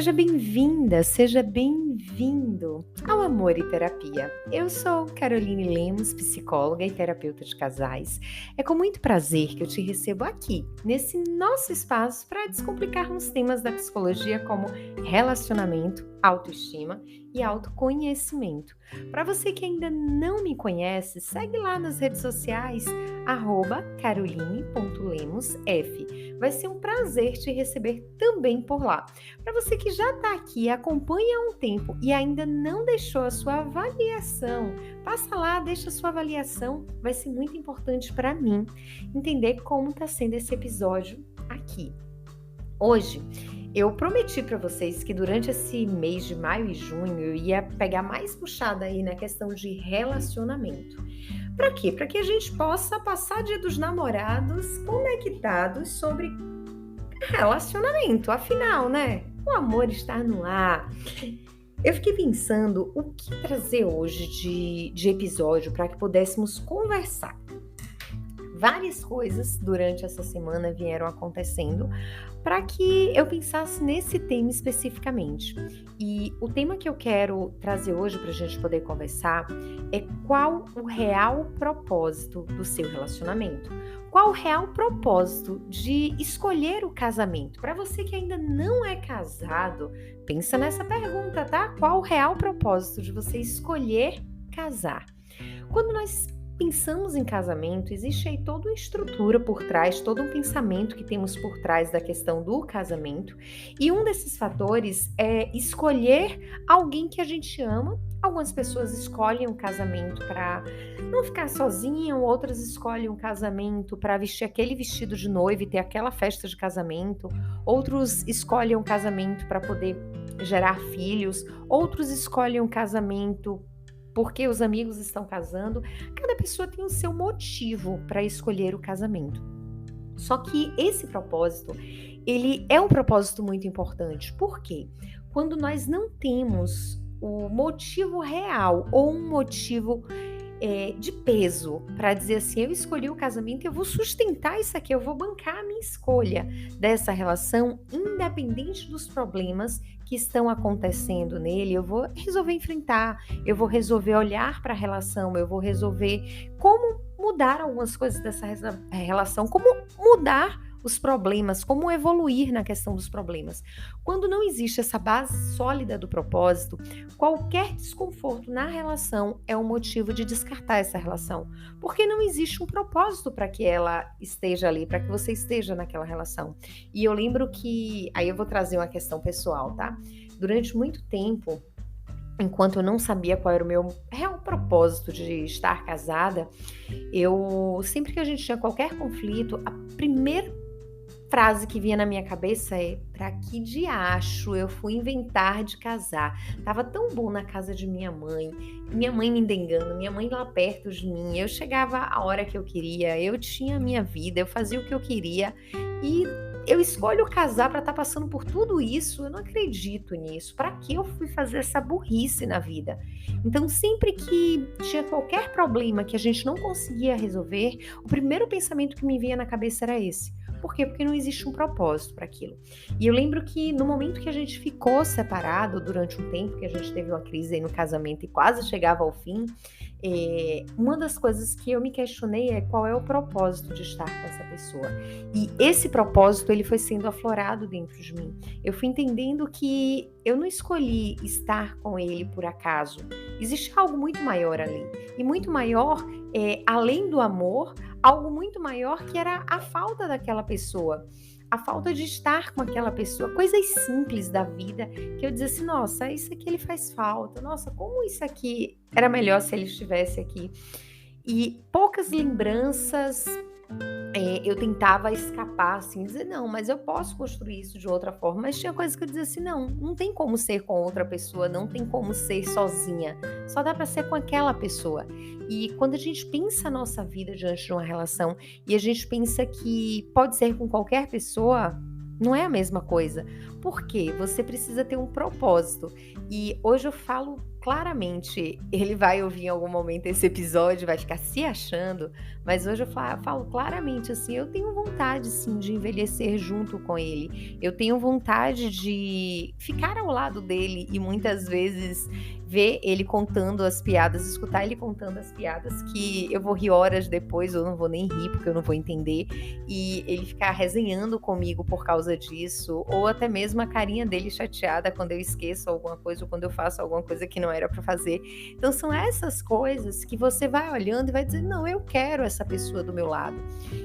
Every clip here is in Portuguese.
Seja bem-vinda, seja bem-vindo ao Amor e Terapia. Eu sou Caroline Lemos, psicóloga e terapeuta de casais. É com muito prazer que eu te recebo aqui, nesse nosso espaço, para descomplicarmos temas da psicologia como relacionamento, autoestima e autoconhecimento. Para você que ainda não me conhece, segue lá nas redes sociais, @caroline.lemosf. Vai ser um prazer te receber também por lá. Para você que já está aqui, acompanha há um tempo e ainda não deixou a sua avaliação, passa lá, deixa a sua avaliação, vai ser muito importante para mim entender como está sendo esse episódio aqui. Hoje, eu prometi para vocês que durante esse mês de maio e junho eu ia pegar mais puxada aí na questão de relacionamento. Para quê? Para que a gente possa passar Dia dos Namorados conectados sobre relacionamento. Afinal, né? O amor está no ar. Eu fiquei pensando o que trazer hoje de episódio para que pudéssemos conversar. Várias coisas durante essa semana vieram acontecendo para que eu pensasse nesse tema especificamente. E o tema que eu quero trazer hoje para a gente poder conversar é qual o real propósito do seu relacionamento. Qual o real propósito de escolher o casamento? Para você que ainda não é casado, pensa nessa pergunta, tá? Qual o real propósito de você escolher casar? Quando nós pensamos em casamento, existe aí toda uma estrutura por trás, todo um pensamento que temos por trás da questão do casamento, e um desses fatores é escolher alguém que a gente ama. Algumas pessoas escolhem um casamento para não ficar sozinha, outras escolhem um casamento para vestir aquele vestido de noiva e ter aquela festa de casamento, outros escolhem um casamento para poder gerar filhos, outros escolhem um casamento porque os amigos estão casando. Cada pessoa tem o seu motivo para escolher o casamento. Só que esse propósito, ele é um propósito muito importante. Por quê? Quando nós não temos o motivo real ou um motivo de peso para dizer assim, eu escolhi o casamento, eu vou sustentar isso aqui, eu vou bancar a minha escolha dessa relação, independente dos problemas que estão acontecendo nele, eu vou resolver enfrentar, eu vou resolver olhar para a relação, eu vou resolver como mudar algumas coisas dessa relação, como mudar os problemas, como evoluir na questão dos problemas. Quando não existe essa base sólida do propósito, qualquer desconforto na relação é um motivo de descartar essa relação, porque não existe um propósito para que ela esteja ali, para que você esteja naquela relação. E eu lembro que, aí eu vou trazer uma questão pessoal, tá? Durante muito tempo, enquanto eu não sabia qual era o meu real propósito de estar casada, sempre que a gente tinha qualquer conflito, a primeira frase que vinha na minha cabeça é: pra que diacho eu fui inventar de casar? Tava tão bom na casa de minha mãe me dengando, minha mãe lá perto de mim, eu chegava a hora que eu queria, eu tinha a minha vida, eu fazia o que eu queria e eu escolho casar para estar passando por tudo isso. Eu não acredito nisso. Para que eu fui fazer essa burrice na vida? Então, sempre que tinha qualquer problema que a gente não conseguia resolver, o primeiro pensamento que me vinha na cabeça era esse. Por quê? Porque não existe um propósito para aquilo. E eu lembro que no momento que a gente ficou separado, durante um tempo que a gente teve uma crise aí no casamento e quase chegava ao fim, uma das coisas que eu me questionei é qual é o propósito de estar com essa pessoa. E esse propósito, ele foi sendo aflorado dentro de mim. Eu fui entendendo que eu não escolhi estar com ele por acaso. Existe algo muito maior ali. E muito maior, além do amor, algo muito maior que era a falta daquela pessoa. A falta de estar com aquela pessoa, coisas simples da vida, que eu dizia assim, nossa, isso aqui ele faz falta, nossa, como isso aqui era melhor se ele estivesse aqui. E poucas lembranças, eu tentava escapar, assim, dizer, não, mas eu posso construir isso de outra forma, mas tinha coisas que eu dizia assim, não tem como ser com outra pessoa, não tem como ser sozinha, só dá para ser com aquela pessoa. E quando a gente pensa a nossa vida diante de uma relação e a gente pensa que pode ser com qualquer pessoa, não é a mesma coisa. Por quê? Você precisa ter um propósito. E hoje eu falo claramente ele vai ouvir em algum momento esse episódio, vai ficar se achando, mas hoje eu falo claramente assim, eu tenho vontade sim de envelhecer junto com ele, eu tenho vontade de ficar ao lado dele e muitas vezes ver ele contando as piadas, escutar ele contando as piadas que eu vou rir horas depois, eu não vou nem rir porque eu não vou entender, e ele ficar resenhando comigo por causa disso, ou até mesmo a carinha dele chateada quando eu esqueço alguma coisa ou quando eu faço alguma coisa que não era para fazer. Então são essas coisas que você vai olhando e vai dizer, não, eu quero essa pessoa do meu lado.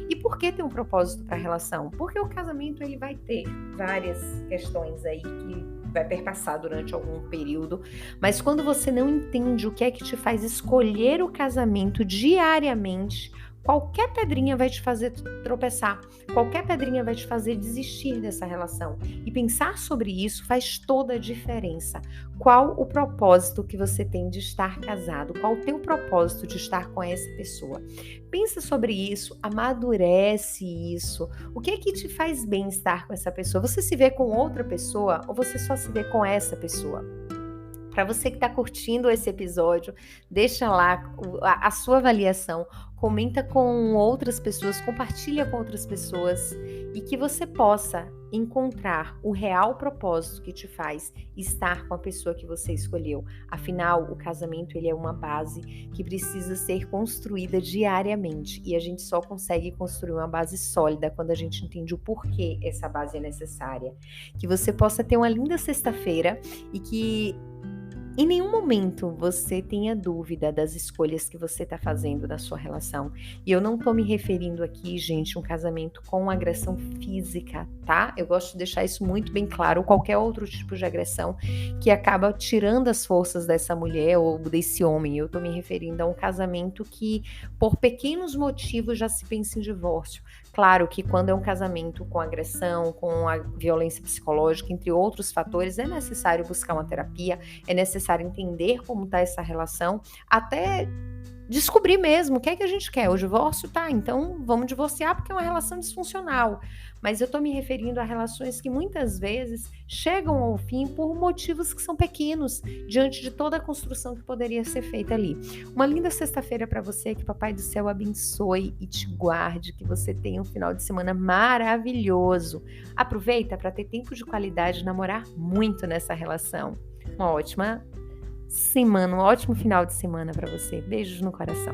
E por que ter um propósito para a relação? Porque o casamento ele vai ter várias questões aí que vai perpassar durante algum período, mas quando você não entende o que é que te faz escolher o casamento diariamente, qualquer pedrinha vai te fazer tropeçar, qualquer pedrinha vai te fazer desistir dessa relação. E pensar sobre isso faz toda a diferença. Qual o propósito que você tem de estar casado? Qual o teu propósito de estar com essa pessoa? Pensa sobre isso, amadurece isso. O que é que te faz bem estar com essa pessoa? Você se vê com outra pessoa ou você só se vê com essa pessoa? Para você que está curtindo esse episódio, deixa lá a sua avaliação, comenta com outras pessoas, compartilha com outras pessoas e que você possa encontrar o real propósito que te faz estar com a pessoa que você escolheu. Afinal, o casamento ele é uma base que precisa ser construída diariamente e a gente só consegue construir uma base sólida quando a gente entende o porquê essa base é necessária. Que você possa ter uma linda sexta-feira e que em nenhum momento você tenha dúvida das escolhas que você está fazendo na sua relação. E eu não estou me referindo aqui, gente, a um casamento com agressão física, tá? Eu gosto de deixar isso muito bem claro, ou qualquer outro tipo de agressão que acaba tirando as forças dessa mulher ou desse homem. Eu estou me referindo a um casamento que, por pequenos motivos, já se pensa em divórcio. Claro que quando é um casamento com agressão, com a violência psicológica, entre outros fatores, é necessário buscar uma terapia, é necessário entender como está essa relação, até descobrir mesmo o que é que a gente quer. O divórcio, tá, então vamos divorciar porque é uma relação disfuncional. Mas eu tô me referindo a relações que muitas vezes chegam ao fim por motivos que são pequenos, diante de toda a construção que poderia ser feita ali. Uma linda sexta-feira para você, que Papai do Céu abençoe e te guarde, que você tenha um final de semana maravilhoso. Aproveita para ter tempo de qualidade e namorar muito nessa relação. Uma ótima semana, um ótimo final de semana para você. Beijos no coração.